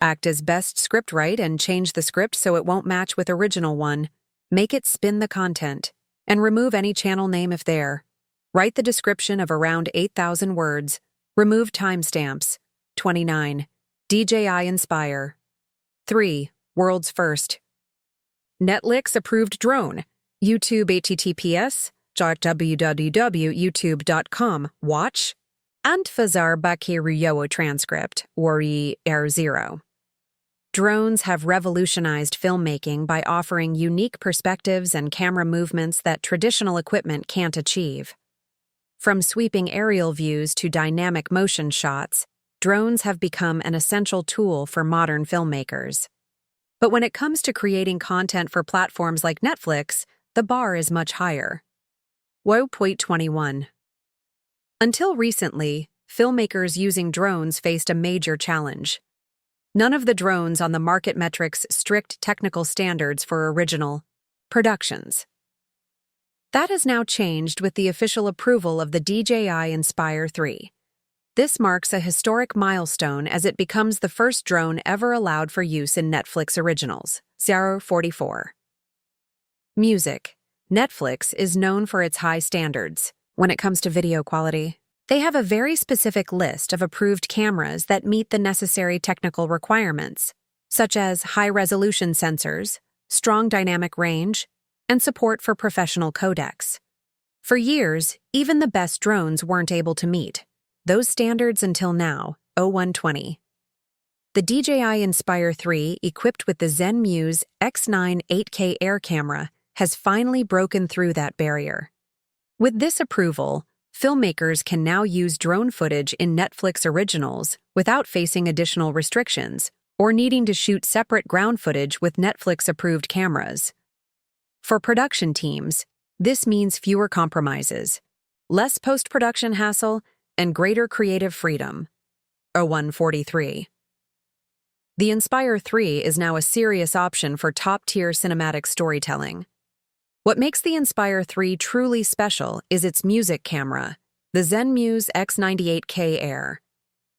Act as best scriptwriter and change the script so it won't match with original one. Make it spin the content. And remove any channel name if there. Write the description of around 8,000 words. Remove timestamps. 29. DJI Inspire. 3. World's first. Netflix approved drone. YouTube https://www.youtube.com. Watch. Antfazar Bakiriowo transcript, Wari R0. Drones have revolutionized filmmaking by offering unique perspectives and camera movements that traditional equipment can't achieve. From sweeping aerial views to dynamic motion shots, drones have become an essential tool for modern filmmakers. But when it comes to creating content for platforms like Netflix, the bar is much higher. Point 21. Until recently, filmmakers using drones faced a major challenge. None of the drones on the market metrics strict technical standards for original productions. That has now changed with the official approval of the DJI Inspire 3. This marks a historic milestone as it becomes the first drone ever allowed for use in Netflix originals. 044. Music. Netflix is known for its high standards. When it comes to video quality, they have a very specific list of approved cameras that meet the necessary technical requirements, such as high-resolution sensors, strong dynamic range, and support for professional codecs. For years, even the best drones weren't able to meet those standards until now, 0120. The DJI Inspire 3, equipped with the ZenMuse X9 8K Air camera, has finally broken through that barrier. With this approval, filmmakers can now use drone footage in Netflix originals without facing additional restrictions or needing to shoot separate ground footage with Netflix-approved cameras. For production teams, this means fewer compromises, less post-production hassle, and greater creative freedom. 0143. The Inspire 3 is now a serious option for top-tier cinematic storytelling. What makes the Inspire 3 truly special is its music camera, the ZenMuse X98K Air.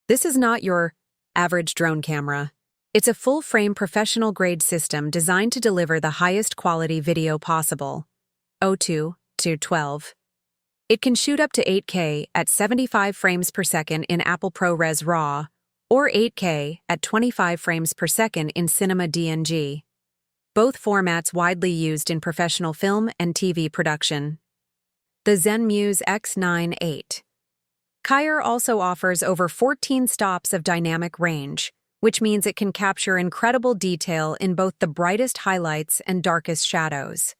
This is not your average drone camera. It's a full-frame professional-grade system designed to deliver the highest quality video possible. 02:12. It can shoot up to 8K at 75 frames per second in Apple ProRes RAW, or 8K at 25 frames per second in Cinema DNG. Both formats widely used in professional film and TV production. The ZenMuse X9 8. Kyer also offers over 14 stops of dynamic range, which means it can capture incredible detail in both the brightest highlights and darkest shadows.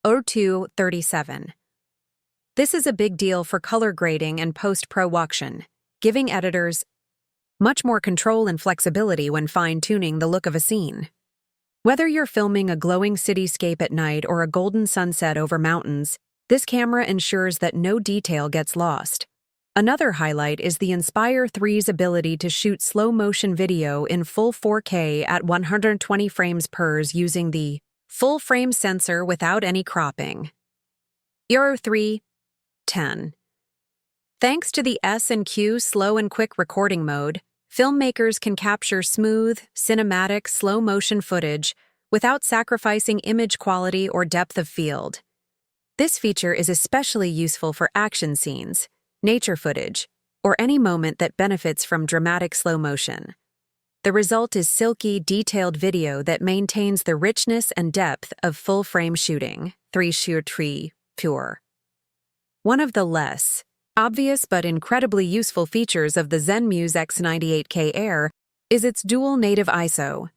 02:37. This is a big deal for color grading and post-production, giving editors much more control and flexibility when fine-tuning the look of a scene. Whether you're filming a glowing cityscape at night or a golden sunset over mountains, this camera ensures that no detail gets lost. Another highlight is the Inspire 3's ability to shoot slow-motion video in full 4K at 120 frames per second using the full-frame sensor without any cropping. 03:10. Thanks to the S&Q slow and quick recording mode, filmmakers can capture smooth, cinematic, slow-motion footage without sacrificing image quality or depth of field. This feature is especially useful for action scenes, nature footage, or any moment that benefits from dramatic slow motion. The result is silky, detailed video that maintains the richness and depth of full-frame shooting. 3:3 pure. One of the less obvious but incredibly useful features of the ZenMuse X98K Air is its dual native ISO.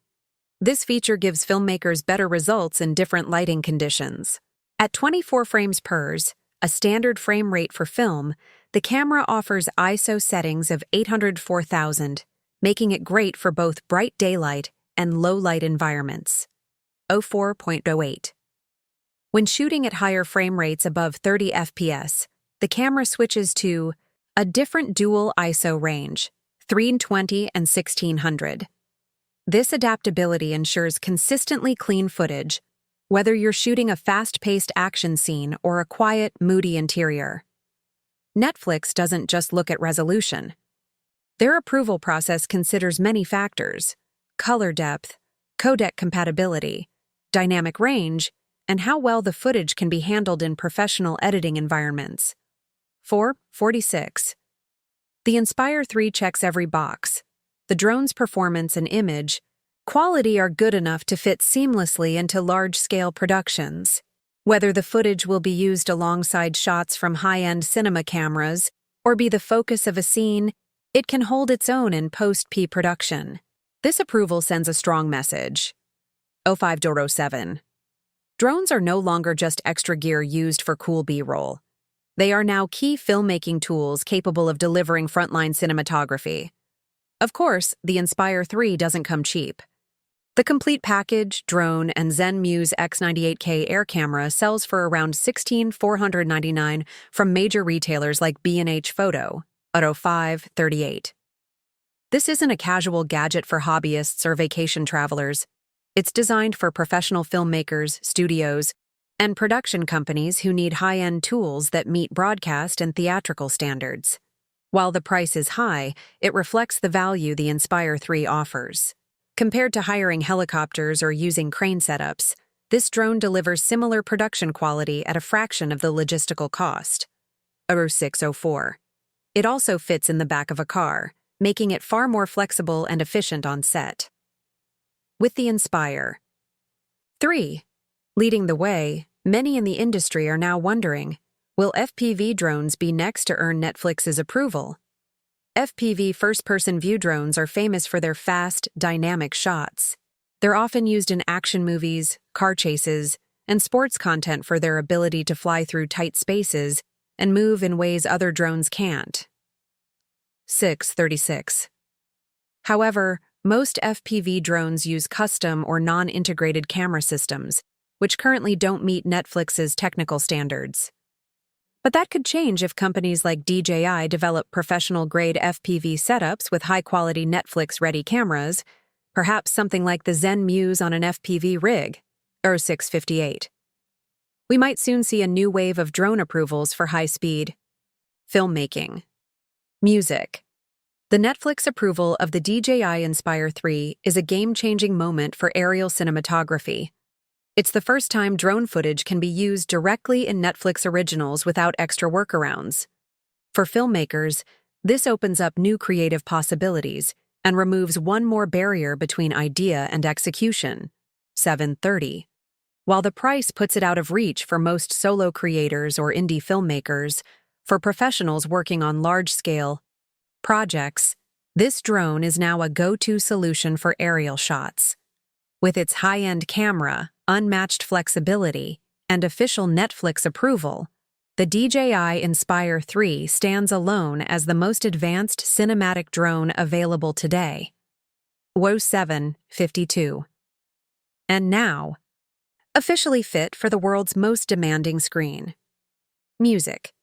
This feature gives filmmakers better results in different lighting conditions. At 24 frames per second, a standard frame rate for film, the camera offers ISO settings of 804,000, making it great for both bright daylight and low-light environments. 04.08. When shooting at higher frame rates above 30 FPS, the camera switches to a different dual ISO range, 320 and 1600. This adaptability ensures consistently clean footage, whether you're shooting a fast-paced action scene or a quiet, moody interior. Netflix doesn't just look at resolution. Their approval process considers many factors, color depth, codec compatibility, dynamic range, and how well the footage can be handled in professional editing environments. 446. The Inspire 3 checks every box. The drone's performance and image quality are good enough to fit seamlessly into large-scale productions. Whether the footage will be used alongside shots from high-end cinema cameras or be the focus of a scene, it can hold its own in post-production. This approval sends a strong message. 0507. Drones are no longer just extra gear used for cool B-roll. They are now key filmmaking tools capable of delivering frontline cinematography. Of course, the Inspire 3 doesn't come cheap. The complete package, drone, and Zen Muse X98K air camera sells for around $16,499 from major retailers like B&H Photo at 0538. This isn't a casual gadget for hobbyists or vacation travelers. It's designed for professional filmmakers, studios, and production companies who need high-end tools that meet broadcast and theatrical standards. While the price is high, it reflects the value the Inspire 3 offers. Compared to hiring helicopters or using crane setups, this drone delivers similar production quality at a fraction of the logistical cost. 0604. It also fits in the back of a car, making it far more flexible and efficient on set. With the Inspire 3 leading the way, many in the industry are now wondering, will FPV drones be next to earn Netflix's approval? FPV first-person view drones are famous for their fast, dynamic shots. They're often used in action movies, car chases, and sports content for their ability to fly through tight spaces and move in ways other drones can't. 636. However, most FPV drones use custom or non-integrated camera systems, which currently don't meet Netflix's technical standards. But that could change if companies like DJI develop professional-grade FPV setups with high-quality Netflix-ready cameras, perhaps something like the Zen Muse on an FPV rig, or 658. We might soon see a new wave of drone approvals for high-speed filmmaking. Music. The Netflix approval of the DJI Inspire 3 is a game-changing moment for aerial cinematography. It's the first time drone footage can be used directly in Netflix originals without extra workarounds. For filmmakers, this opens up new creative possibilities and removes one more barrier between idea and execution. 730. While the price puts it out of reach for most solo creators or indie filmmakers, for professionals working on large-scale projects, this drone is now a go-to solution for aerial shots. With its high-end camera, unmatched flexibility, and official Netflix approval, the DJI Inspire 3 stands alone as the most advanced cinematic drone available today. 0752. And now, officially fit for the world's most demanding screen. Music.